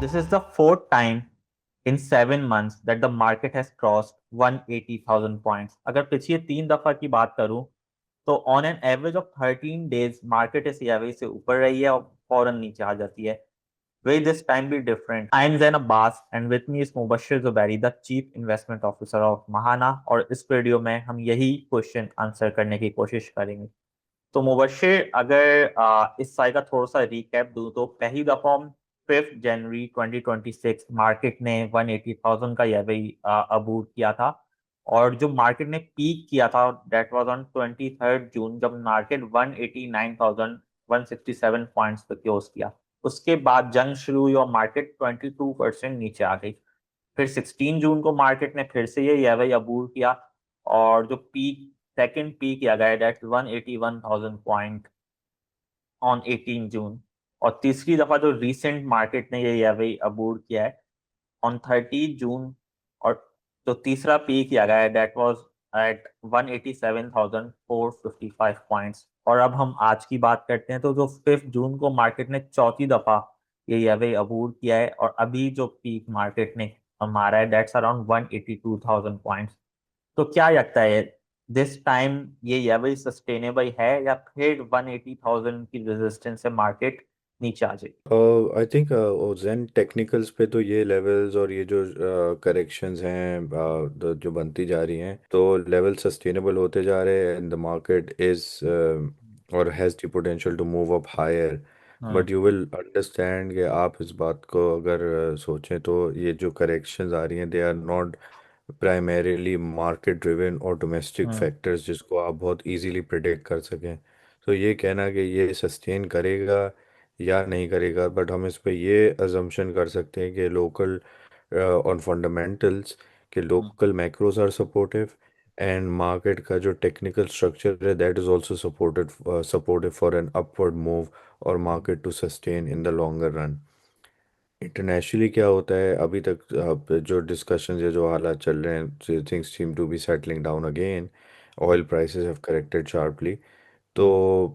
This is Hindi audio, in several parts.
This is the fourth time in 7 months that the market has crossed 180,000 points. अगर पिछले 3 दफा की बात करूं तो on an average of 13 days market इस लेवल से ऊपर रही है और फौरन नीचे आ जाती है. Will this time be different? I am Zain Abbas and with me is Mubashir Zubairi, the Chief Investment Officer of Mahana. और इस वीडियो में हम यही क्वेश्चन आंसर करने की कोशिश करेंगे. तो मुबशिर अगर इस साल का थोड़ा सा रिकैप दूं तो पहली दफा 5 जनवरी 2026 मार्केट ने 180,000 का लेवल अबूर किया था. और जो मार्केट ने पीक किया था दैट वाज ऑन 23 जून जब मार्केट 189,167 पॉइंट्स पे क्लोज किया. उसके बाद जंग शुरू हुई और मार्केट 22% नीचे आ गई. फिर 16 जून को मार्केट ने फिर से ये लेवल अबूर किया और जो पीक सेकंड पीक किया गया दैट्स 181,000 पॉइंट ऑन 18 जून. और तीसरी दफा जो रिसेंट मार्केट ने ये लेवल अबूर किया है ऑन 30 जून. और जो तीसरा पीक किया गया है दैट वाज एट 187,455 पॉइंट्स. और अब हम आज की बात करते हैं तो जो 5 जून को मार्केट ने चौथी दफा ये लेवल अबूर किया है और अभी जो पीक मार्केट ने हमारा है दैट्स अराउंड 182,000 पॉइंट्स. तो क्या लगता है दिस टाइम ये लेवल सस्टेनेबल है या फिर 180,000 की रेजिस्टेंस से मार्केट नीचे आ जाएगी? आई थिंक जेन टेक्निकल्स पे तो ये लेवल्स और ये जो करेक्शंस हैं जो बनती जा रही हैं तो लेवल सस्टेनेबल होते जा रहे हैं एंड द मार्केट इज और has the potential to move up higher. Hmm. But you will understand कि आप इस बात को अगर सोचें तो ये जो करेक्शंस आ रही हैं they are not primarily market driven और डोमेस्टिक हम्म. फैक्टर्स जिसको आप बहुत इजीली प्रिडिक्ट कर सकें. तो ये कहना कि ये सस्टेन करेगा या नहीं करेगा, बट हम इस पे ये अजम्पशन कर सकते हैं कि लोकल ऑन फंडामेंटल्स के hmm. Local macros are supportive and market का जो टेक्निकल स्ट्रक्चर है that is also supportive for an upward move और market to sustain in the longer run. Internationally क्या होता है अभी तक जो डिस्कशंस या जो हालात चल रहे हैं things seem to be settling down again. Oil prices have corrected sharply. तो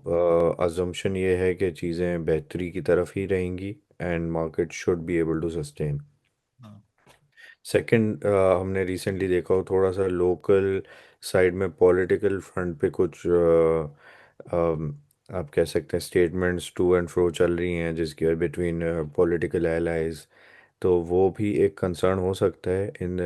हम्म. अजम्पशन ये है कि चीज़ें बेहतरी की तरफ ही रहेंगी and market should be able to sustain. Hmm. Second, हमने रिसेंटली देखा हो थोड़ा सा लोकल साइड में पॉलिटिकल फ्रंट पे कुछ आप कह सकते हैं स्टेटमेंट्स टू एंड फ्रो चल रही हैं जिसकी बिटवीन पॉलिटिकल एलाइज. तो वो भी एक कंसर्न हो सकता है in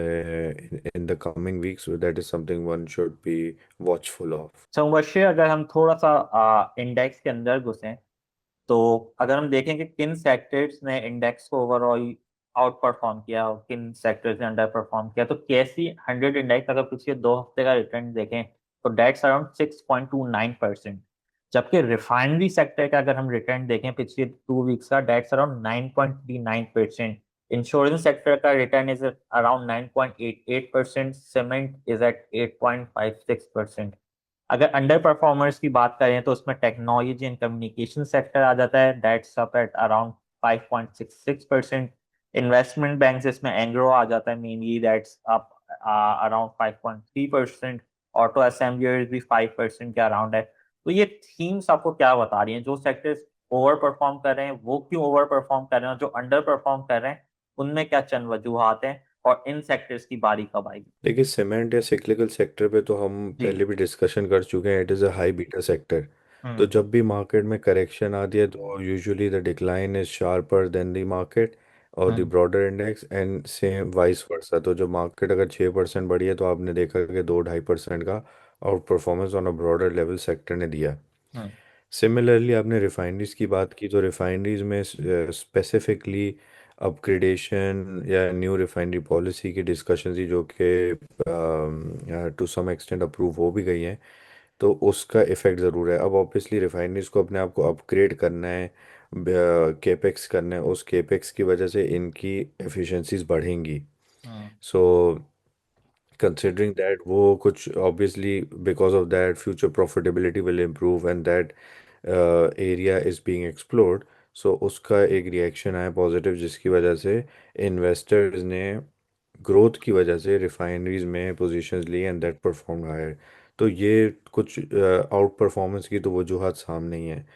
in the coming weeks. That is something one should be watchful of. तो मुबशिर अगर हम थोड़ा सा इंडेक्स के अंदर घुसें तो अगर हम देखें कि किन सेक्टर्स ने इंडेक्स को ओवरऑल आउट परफॉर्म किया और किन सेक्टर्स ने अंडर परफॉर्म किया तो कैसी 100 इंडेक्स अगर पिछले 2 हफ्ते का रिटर्न देखें तो डेट्स अराउंड 6.29%. जबकि रिफाइनरी सेक्टर का अगर हम रिटर्न देखें पिछले 2 वीक्स का डेट्स अराउंड 9.39%. इंश्योरेंस सेक्टर का return is around 9.88%. Cement is at 8.56%. अगर अंडर परफॉर्मर्स की बात करें तो उसमें टेक्नोलॉजी एंड कम्युनिकेशन सेक्टर आ जाता है that's up at around 5.66%. Investment bank इसमें एंग्रो आ जाता है mainly that's up around 5.3%. Auto assemblers भी 5% के अराउंड है. तो ये थीम्स आपको क्या बता रही हैं जो सेक्टर्स ओवर परफॉर्म कर रहे हैं वो क्यों ओवर परफॉर्म कर रहे हैं और जो अंडर परफॉर्म कर रहे हैं उनमें क्या चंद वजूहात हैं और इन सेक्टर्स की बारी कब आएगी? देखिए सीमेंट या सिक्लिकल सेक्टर पे तो हम जी. पहले भी डिस्कशन कर चुके हैं. It is a high beta sector. तो हम्म. जब भी मार्केट में करेक्शन आती है तो usually the decline is sharper than the market और the hmm. Broader index and same vice versa. तो जब मार्केट अगर 6% बढ़ी है तो आपने देखा कि 2-2.5% का out performance on a broader level sector ने दिया. हम्म. सिमिलरली आपने रिफाइनरीज की बात की तो रिफाइनरीज में स्पेसिफिकली अपग्रेडेशन या न्यू रिफाइनरी पॉलिसी की डिस्कशन थी जो कि टू सम एक्सटेंट अप्रूव हो भी गई हैं. तो उसका इफ़ेक्ट ज़रूर है. अब ऑब्वियसली रिफाइनरीज को अपने आप को अपग्रेड करना है, केपेक्स करना है. उस केपेक्स की वजह से इनकी एफिशिएंसीज बढ़ेंगी. हम्म. सो considering that वो कुछ obviously because of that future profitability will improve and that area is being explored. So उसका एक रिएक्शन आया पॉजिटिव जिसकी वजह से इन्वेस्टर्स ने ग्रोथ की वजह से रिफाइनरीज में पोजीशंस ली एंड दैट परफॉर्म हायर. तो ये कुछ आउट परफॉर्मेंस की तो वजूहत सामने ही है.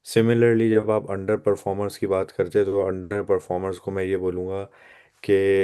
सिमिलरली जब आप अंडर परफॉर्मर्स की बात करते हैं तो अंडर परफॉर्मर्स को मैं ये बोलूँगा कि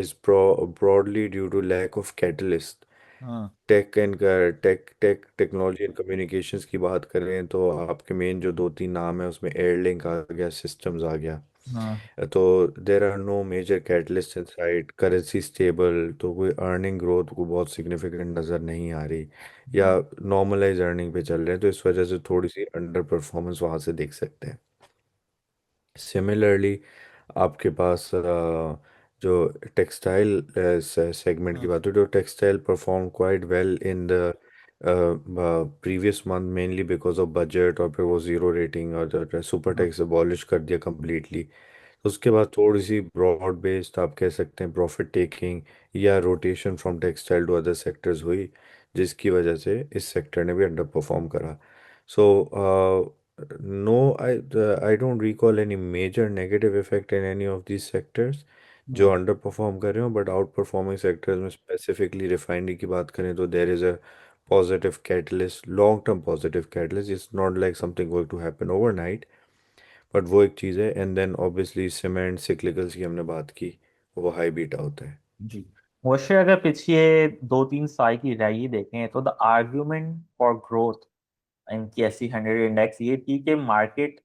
is broadly due to lack of catalyst. हाँ। टेक्नोलॉजी एंड कम्युनिकेशंस की बात करें तो आपके मेन जो दो तीन नाम है उसमें एयरलिंक आ गया, सिस्टम्स आ गया। हाँ। तो there are no major catalyst in side, currency stable, तो कोई अर्निंग ग्रोथ को बहुत सिग्निफिकेंट नज़र नहीं आ रही, या हाँ। नॉर्मलाइज अर्निंग पे चल रहे हैं, तो इस वजह से थोड़ी सी अंडर परफॉर्मेंस वहाँ से देख सकते हैं। सिमिलरली आपके पास जो टेक्सटाइल सेगमेंट की हाँ। बात हो, तो textile perform quite well in the previous month, mainly because of budget, और फिर वो ज़ीरो रेटिंग और सुपर हाँ। टैक्स अबॉलिश कर दिया कम्प्लीटली। उसके बाद थोड़ी सी ब्रॉड बेस्ड आप कह सकते हैं प्रॉफिट टेकिंग या rotation from textile to other sectors हुई, जिसकी वजह से इस सेक्टर ने भी अंडर परफॉर्म करा। So no, I don't recall any major negative effect in any of these sectors जो हाँ। अंडर परफॉर्म कर रहे हो, बट आउट परफॉर्मिंग सेक्टर्स में स्पेसिफिकली रिफाइनरी की बात करें तो there is a positive catalyst, long term positive catalyst. It's not like something going to happen overnight, but वो एक चीज़ है। And then obviously cement cyclicals की हमने बात की, वो हाई बीटा होता है। जी। वैसे अगर पिछले 2-3 साल की रैली देखें तो द आर्ग्यूमेंट फॉर ग्रोथ इनकी S&P 100 इंडेक्स ये थी कि मार्केट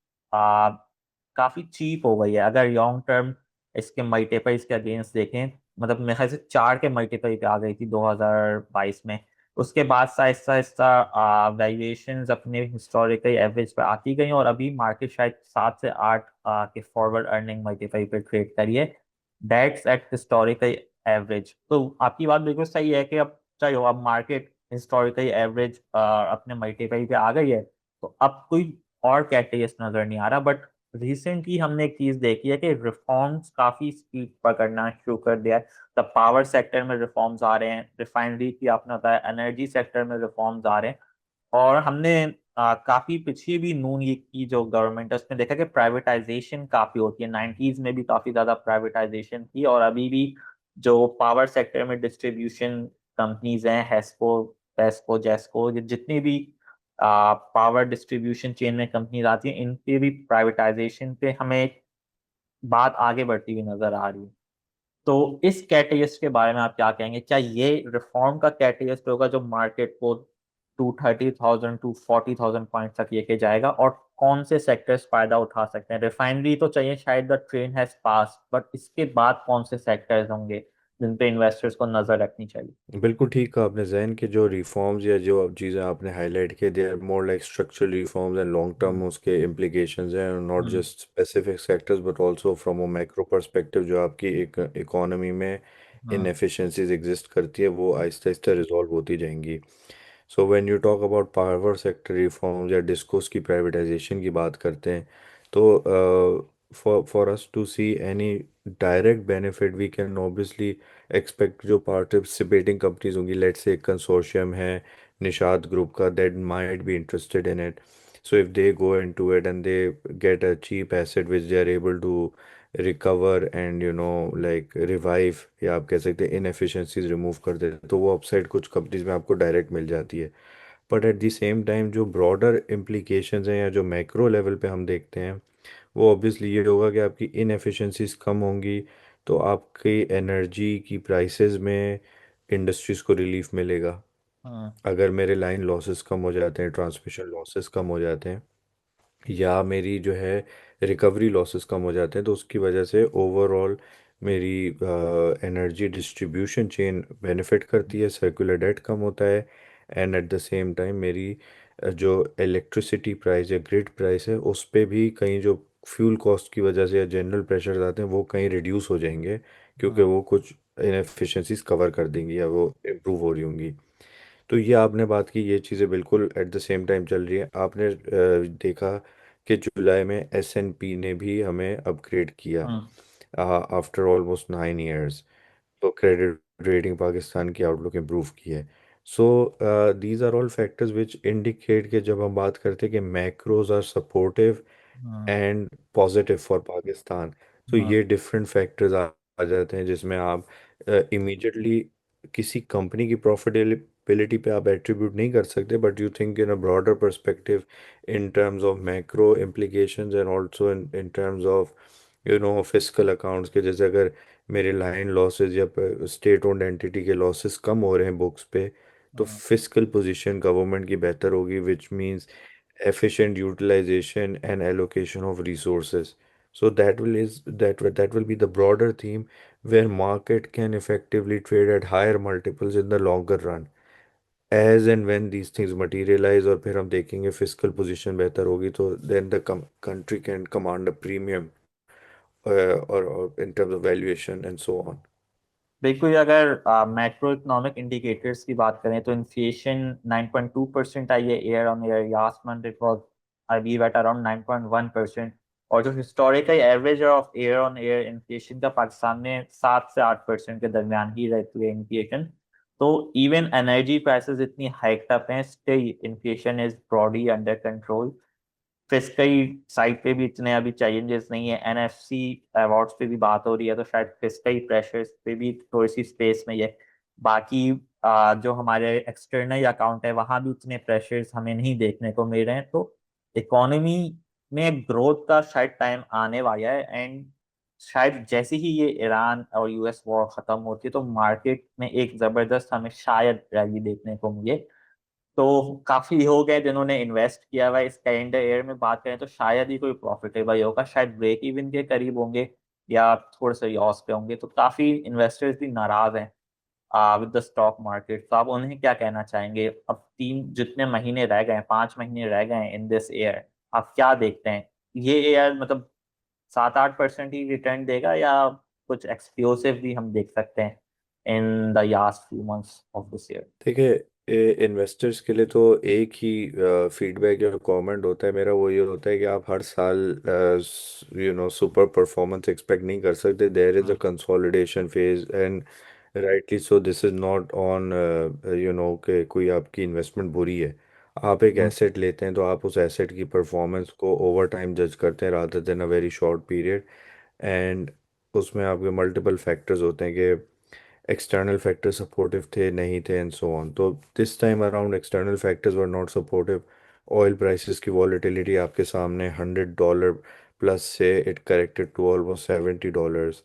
काफी चीप हो गई है। अगर लॉन्ग टर्म इसके मल्टीपल्स के अगेंस्ट देखें, मतलब मेरे ख्याल से 4 के मल्टीपल पे आ गई थी 2022 में। उसके बाद से आहिस्ता आहिस्ता वैल्यूएशंस अपने हिस्टोरिकल एवरेज पे आती गई और अभी मार्केट शायद 7 से 8 के फॉरवर्ड अर्निंग मल्टीपल पे ट्रेड करिए। That's at historical average. तो आपकी बात बिल्कुल सही है कि अब चलो अब मार्केट हिस्टोरिकल एवरेज अपने मल्टीपल पे आ गई है, तो अब कोई और कैटेगरीज नजर नहीं आ रहा। बट रिसेंटली हमने एक चीज देखी है कि रिफॉर्म्स काफी स्पीड पकड़ना शुरू कर दिया है। द पावर सेक्टर में रिफॉर्म्स आ रहे हैं, रिफाइनरी की आपने बताया, एनर्जी सेक्टर में रिफॉर्म्स आ रहे हैं। और हमने काफी पिछली भी नून लीग की जो गवर्नमेंट है उसमें देखा कि प्राइवेटाइजेशन काफी होती है। 90s में भी काफी ज्यादा प्राइवेटाइजेशन थी और अभी भी जो पावर सेक्टर में डिस्ट्रीब्यूशन कंपनीज हैं, हेस्को, पेस्को, जेस्को, ये जितनी भी पावर डिस्ट्रीब्यूशन चेन में कंपनीज आती हैं, इनके भी प्राइवेटाइजेशन पे हमें एक बात आगे बढ़ती हुई नजर आ रही है। तो इस कैटेलिस्ट के बारे में आप क्या कहेंगे? क्या ये रिफॉर्म का कैटेलिस्ट होगा जो मार्केट को 230,000 टू 40,000 पॉइंट तक लेके जाएगा? और कौन से सेक्टर्स फायदा उठा सकते हैं? रिफाइनरी तो चाहिए, शायद the train has pass, but इसके बाद कौन से सेक्टर्स होंगे जिन पे इन्वेस्टर्स को नजर रखनी चाहिए? बिल्कुल ठीक कहा आपने जैन, के जो रिफॉर्म्स या जो चीज़ें आपने हाईलाइट की, they are more like structural reforms and long term hmm. उसके इम्प्लीकेशंस हैं, not hmm. Just specific sectors but also from a macro perspective. जो आपकी एक इकोनॉमी में हम्म। इनएफिशिएंसीज एग्जिस्ट करती है वो आहिस्ता आहिस्ता रिजॉल्व होती जाएंगी। So when you talk about power sector reforms या डिस्कोस की प्राइवेटाइजेशन की बात करते हैं, तो for us to see any direct benefit we can obviously expect जो पार्टिसिपेटिंग कंपनीज होंगी, लेट्स से एक कंसोर्शियम है निषाद ग्रुप का, that might be interested in it. So if they go into it and they get a cheap asset which they are able to recover and like revive, या आप कह सकते हैं इनएफिशिएंसीज रिमूव कर दे, तो वो अपसाइड कुछ कंपनीज में आपको डायरेक्ट मिल जाती है। But at the same time जो ब्रॉडर इम्प्लीकेशंस हैं या जो मैक्रो लेवल पे हम देखते हैं, वो ऑब्वियसली ये होगा कि आपकी इनएफिशिएंसीज कम होंगी, तो आपकी एनर्जी की प्राइसेस में इंडस्ट्रीज को रिलीफ मिलेगा। हम्म। अगर मेरे लाइन लॉसेस कम हो जाते हैं, ट्रांसमिशन लॉसेस कम हो जाते हैं, या मेरी जो है रिकवरी लॉसेस कम हो जाते हैं, तो उसकी वजह से ओवरऑल मेरी एनर्जी डिस्ट्रीब्यूशन चेन बेनिफिट करती है, सर्कुलर डेट कम होता है, and at the same time मेरी जो इलेक्ट्रिसिटी प्राइस या ग्रिड प्राइस है उस पे भी कहीं जो फ्यूल कॉस्ट की वजह से या जनरल प्रेशर आते हैं वो कहीं रिड्यूस हो जाएंगे, क्योंकि हम्म। वो कुछ इनएफिशिएंसीज कवर कर देंगी या वो इम्प्रूव हो रही होंगी। तो ये आपने बात की, ये चीज़ें बिल्कुल एट द सेम टाइम चल रही है। आपने देखा कि जुलाई में S&P ने भी हमें अपग्रेड किया हम्म। After almost 9 years. तो क्रेडिट रेटिंग पाकिस्तान की आउटलुक इम्प्रूव की है। So these are all factors which indicate कि जब हम बात करते हैं कि macros are supportive hmm. And positive for Pakistan, तो हम्म। ये डिफरेंट फैक्टर्स आ जाते हैं जिसमें आप इमीडिएटली किसी कंपनी की probability पे आप attribute नहीं कर सकते, but you think in a broader perspective in terms of macro implications and also in terms of fiscal accounts के, जैसे अगर मेरे लाइन लॉसेस या स्टेट ओन्ड एंटिटी के लॉसेस कम हो रहे हैं बुक्स पे, तो हम्म। फिस्कल पोजीशन गवर्नमेंट की बेहतर होगी, which means efficient utilization and allocation of resources. So that will be the broader theme where market can effectively trade at higher multiples in the longer run. As and when these things materialize और फिर हम देखेंगे फिजिकल पोजीशन बेहतर होगी, तो then the country can command a premium or in terms of valuation and so on. बिल्कुल, अगर मैक्रो इकोनॉमिक इंडिकेटर्स की बात करें तो इन्फ्लेशन 9.2% आई है year on year. Last month it was I believe at around 9.1%। और जो historical average of year on year inflation का पाकिस्तान में 7 से 8% के दरमियान ही रहती है इन्फ्लेशन। तो इवन एनर्जी प्राइसेस इतनी हाइक्ड अप हैं, still inflation is broadly under control. Fiscal side पे भी इतने अभी चैलेंजेस नहीं है। एनएफसी अवार्ड्स पे भी बात हो रही है, तो शायद फिस्कल प्रेशर्स पे भी थोड़ी सी स्पेस में ही है। बाकी जो हमारे एक्सटर्नल अकाउंट है वहां भी उतने प्रेशर्स हमें नहीं देखने को मिल रहे हैं। तो इकोनॉमी में ग्रोथ का शायद टाइम आने वाला है। एंड शायद जैसे ही ये ईरान और यूएस वॉर खत्म होती है तो मार्केट में एक जबरदस्त हमें शायद रैली देखने को मिले। तो काफी लोग हैं जिन्होंने इन्वेस्ट किया हुआ है इस कैलेंडर ईयर में। बात करें तो शायद ही कोई प्रॉफिटेबल होगा, शायद ब्रेक इवन के करीब होंगे या थोड़े से लॉस पे होंगे। तो काफी इन्वेस्टर्स भी नाराज हैं विद द स्टॉक मार्केट। तो आप उन्हें क्या कहना चाहेंगे? अब तीन जितने महीने रह गए हैं, 5 महीने रह गए हैं इन दिस ईयर, आप क्या देखते हैं? ये ईयर मतलब 7-8% ही रिटर्न देगा या कुछ एक्सप्लोसिव भी हम देख सकते हैं in the last few months of this year? देखिए, इन्वेस्टर्स के लिए तो एक ही फीडबैक या कमेंट होता है मेरा, वो ये होता है कि आप हर साल सुपर परफॉर्मेंस एक्सपेक्ट नहीं कर सकते। There is a consolidation phase and rightly so this is not on कि कोई आपकी इन्वेस्टमेंट बुरी है। आप एक एसेट लेते हैं तो आप उस एसेट की परफॉर्मेंस को ओवर टाइम जज करते हैं rather than a very short period. And उसमें आपके मल्टीपल फैक्टर्स होते हैं कि एक्सटर्नल फैक्टर सपोर्टिव थे नहीं थे एंड सो ऑन। तो this time around external factors were not supportive. Oil prices की वॉलेटिलिटी आपके सामने $100 प्लस से it corrected to almost $70।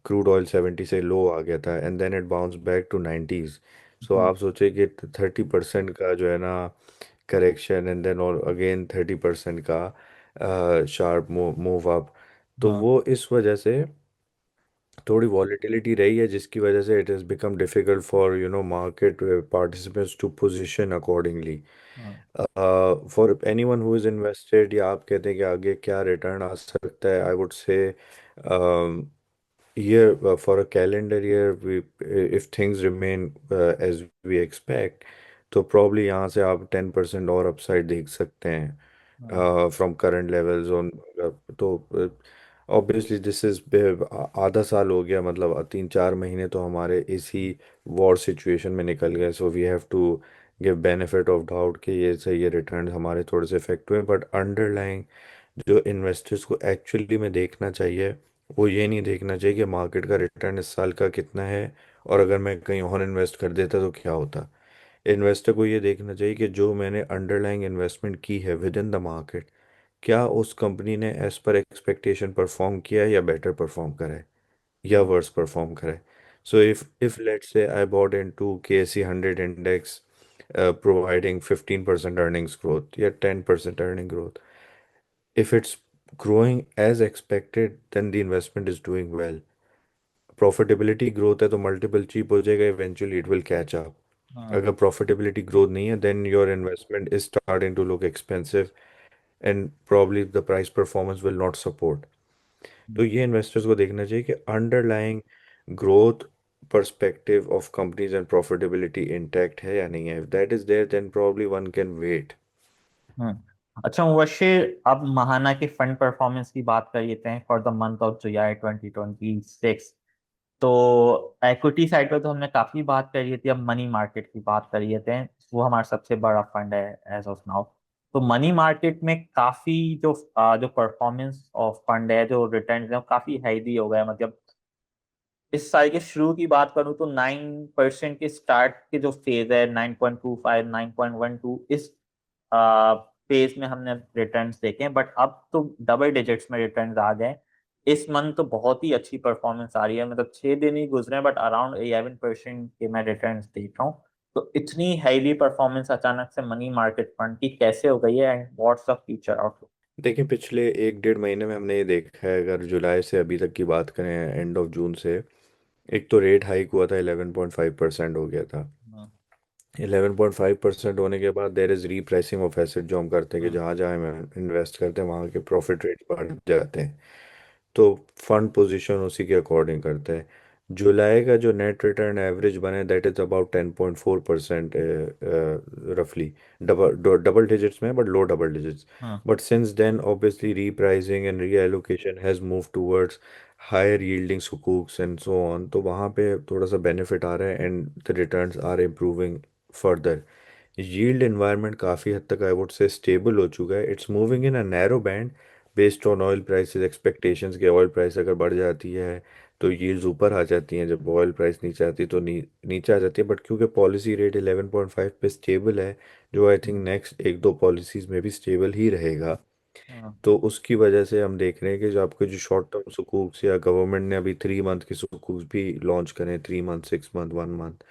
Crude oil 70 से लो आ गया था and then it bounce back to 90s। So आप सोचे कि 30% का जो है ना करेक्शन एंड देन और अगेन 30% का शार्प मूव अप। तो वो इस वजह से थोड़ी वॉलेटिलिटी रही है, जिसकी वजह से it has become difficult for market participants to position accordingly. For anyone who is invested, या आप कहते हैं कि आगे क्या रिटर्न आ सकता है, I would say year for a calendar year, we if things remain as we expect, तो probably यहाँ से आप 10% और अपसाइड देख सकते हैं फ्रॉम करंट लेवल्स ऑन। तो ऑब्वियसली दिस इज आधा साल हो गया, मतलब 3-4 महीने तो हमारे इसी वॉर सिचुएशन में निकल गए। So we have to give benefit of doubt कि ये सही है, रिटर्न हमारे थोड़े से इफेक्ट हुए, बट अंडरलाइंग जो इन्वेस्टर्स को एक्चुअली में देखना चाहिए, वो ये नहीं देखना चाहिए कि मार्केट का रिटर्न इस साल का कितना है और अगर मैं कहीं और इन्वेस्ट कर देता तो क्या होता। इन्वेस्टर को ये देखना चाहिए कि जो मैंने अंडरलाइंग इन्वेस्टमेंट की है विद इन द मार्केट, क्या उस कंपनी ने एज पर एक्सपेक्टेशन परफॉर्म किया है या बेटर परफॉर्म करा है या वर्स परफॉर्म करा है। So if let's say I bought into KSE 100 index providing 15% earnings growth या 10% earning growth, if it's growing as expected, then the investment is doing well. Profitability growth है तो मल्टीपल चीप हो जाएगा, eventually it will catch up. अगर प्रॉफिटेबिलिटी ग्रोथ नहीं है, then your investment is starting to look expensive and probably the price performance will not support. तो ये इन्वेस्टर्स को देखना चाहिए कि underlying growth perspective of companies and profitability intact है या नहीं है। If that is there, then probably one can wait. अच्छा मुबश्शिर, अब महाना के फंड परफॉर्मेंस की बात कर लेते हैं for the month of July 2026। तो इक्विटी साइड पर तो हमने काफी बात कर ली थी, अब मनी मार्केट की बात कर लेते हैं। वो हमारा सबसे बड़ा फंड है एज ऑफ नाउ। तो मनी मार्केट में काफी जो परफॉर्मेंस ऑफ फंड है, जो रिटर्न है, वो काफी हेल्दी हो गया है। मतलब इस साल के शुरू की बात करूं तो 9% के स्टार्ट के जो फेज है 9.25 9.12 इस फेज में हमने रिटर्न्स देखे हैं, बट अब तो डबल डिजिट्स में रिटर्न्स आ गए। इस मंथ तो बहुत ही अच्छी परफॉर्मेंस आ रही है, मतलब 6 दिन ही गुजरे बट अराउंड 11% के मैं रिटर्न्स देख रहा हूँ। तो इतनी हाईली परफॉर्मेंस अचानक से मनी मार्केट फंड की कैसे हो गई है, and what's the future outlook? देखिए, पिछले 1 डेढ़ महीने में हमने ये देखा है, अगर जुलाई से अभी तक की बात करें, एंड ऑफ जून से, एक तो रेट हाइक हुआ था, 11.5% हो गया था। हम्म। 11.5% होने के बाद there is repricing of asset, जो हम करते हैं कि हम्म। जहाँ जहाँ हम इन्वेस्ट करते हैं वहाँ के प्रॉफिट रेट बढ़ जाते हैं। तो फंड पोजीशन उसी के अकॉर्डिंग करते हैं। जुलाई का जो नेट रिटर्न एवरेज बने, दैट इज़ अबाउट 10.4% रफली। डबल डबल डिजिट्स में, but low double digits. Hmm. But since then obviously repricing and reallocation has move towards higher yielding सुकूक्स एंड सो ऑन, तो वहाँ पे थोड़ा सा बेनिफिट आ रहा है and the returns are improving further. Yield environment काफ़ी हद तक आई वुड से स्टेबल हो चुका है। It's moving in a narrow band based on oil prices expectations के। ऑयल प्राइस अगर बढ़ जाती है तो यील्ड्स ऊपर आ जाती हैं, जब ऑयल प्राइस नीचे आती है तो नीचे आ जाती है। बट क्योंकि पॉलिसी रेट 11.5 पे स्टेबल है, जो आई थिंक नेक्स्ट एक दो पॉलिसीज़ में भी स्टेबल ही रहेगा, हम्म। तो उसकी वजह से हम देख रहे हैं कि जो आपके जो शॉर्ट टर्म सुकूक्स, या गवर्नमेंट ने अभी 3 मंथ के सुकूक्स भी लॉन्च करें, 3 मंथ, 6 मंथ, 1 मंथ,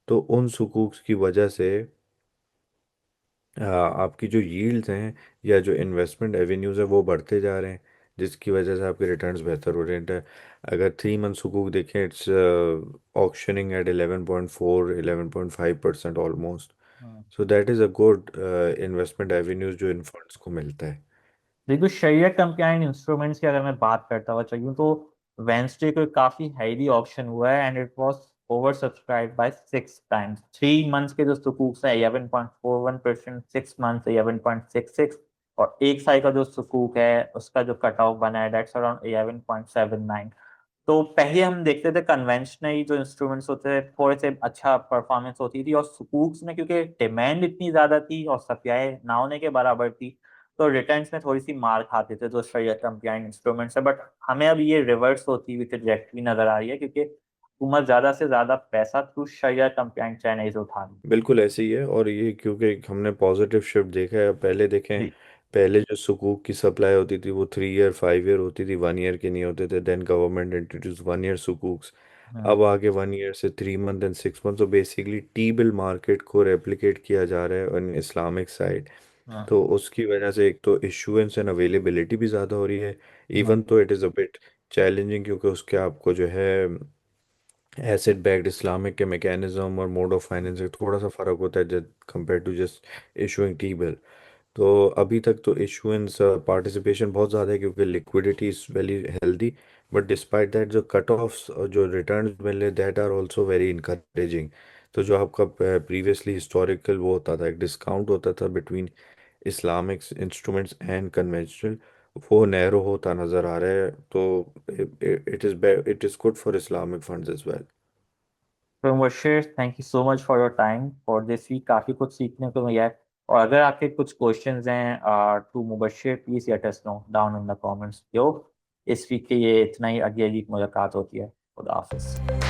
तो उन सुकूक्स की वजह से आपकी जो यील्ड्स हैं या जो इन्वेस्टमेंट एवेन्यूज़ है वो बढ़ते जा रहे हैं, जिसकी वजह से आपके रिटर्न्स बेहतर हो रहे हैं। अगर 3 मंथ सुकूक देखें, it's auctioning at 11.4 11.5% almost. Hmm. So that is a good investment avenues जो इन फंड्स को मिलता है। देखो, शरिया कंप्लायंट इंस्ट्रूमेंट्स की अगर मैं बात करता हुआ चलूँ तो वेंसडे को काफी हाईली ऑप्शन हुआ है, and it was oversubscribe by 6 times. 3 months के जो सुकूक है 11.41%, 6 मंथ्स 11.66, और एक साल का जो सुकूक है उसका जो कट ऑफ बना है दैट्स अराउंड 11.79। तो पहले हम देखते थे कन्वेंशनल जो इंस्ट्रूमेंट्स होते थे थोड़े से अच्छा परफॉर्मेंस होती थी, और सुकूक्स में क्योंकि डिमांड इतनी ज्यादा थी और सप्लाई ना होने के बराबर थी, तो रिटर्न्स में थोड़ी सी मार खाते थे जो शरिया कंप्लायंट इंस्ट्रूमेंट्स है। बट हमें अब ये रिवर्स होती हुई ट्रैजेक्टरी नजर आ रही है, क्योंकि हुकूमत ज्यादा से ज्यादा पैसा थ्रू शरिया कंप्लायंट चैनल उठा रही बिल्कुल ऐसे ही है, और ये क्योंकि हमने पॉजिटिव शिफ्ट देखा है। पहले देखें, है। जी। पहले जो सुकूक की सप्लाई होती थी वो 3 ईयर 5 ईयर होती थी, 1 ईयर के नहीं होते थे। देन गवर्नमेंट इंट्रोड्यूस 1 ईयर सुकूक्स। हाँ। अब आगे 1 ईयर से 3 मंथ एंड 6 मंथ, तो बेसिकली टी बिल मार्केट को रेप्लिकेट किया जा रहा है ऑन इस्लामिक साइड। हाँ। तो उसकी वजह से एक तो इशुएंस एंड अवेलेबिलिटी भी ज़्यादा हो रही है। हाँ। इवन तो it is a bit challenging, क्योंकि उसके आपको जो है एसेट बैक्ड इस्लामिक के मैकेनिज्म और मोड ऑफ फाइनेंस से थोड़ा सा फ़र्क होता है जब compare to just issuing T bill. तो अभी तक तो इशुएंस पार्टिसिपेशन बहुत ज़्यादा है, क्योंकि liquidity is very healthy. But despite that, जो कट ऑफ्स और जो रिटर्न्स मिले, that are also very encouraging. तो जो आपका प्रीवियसली हिस्टोरिकल वो होता था, एक डिस्काउंट होता था between Islamic instruments and conventional, वो नैरो होता नज़र आ रहा है। तो it is good for Islamic funds as well. तो Mubashar, thank you so much for your time for this week, काफ़ी कुछ सीखने को मिला है। और अगर आपके कुछ क्वेश्चंस हैं to Mubashar, please let us know down in the comments. यो, इस वीक के ये इतना ही, अगले वीक मुलाकात होती है। खुदा हाफिज़।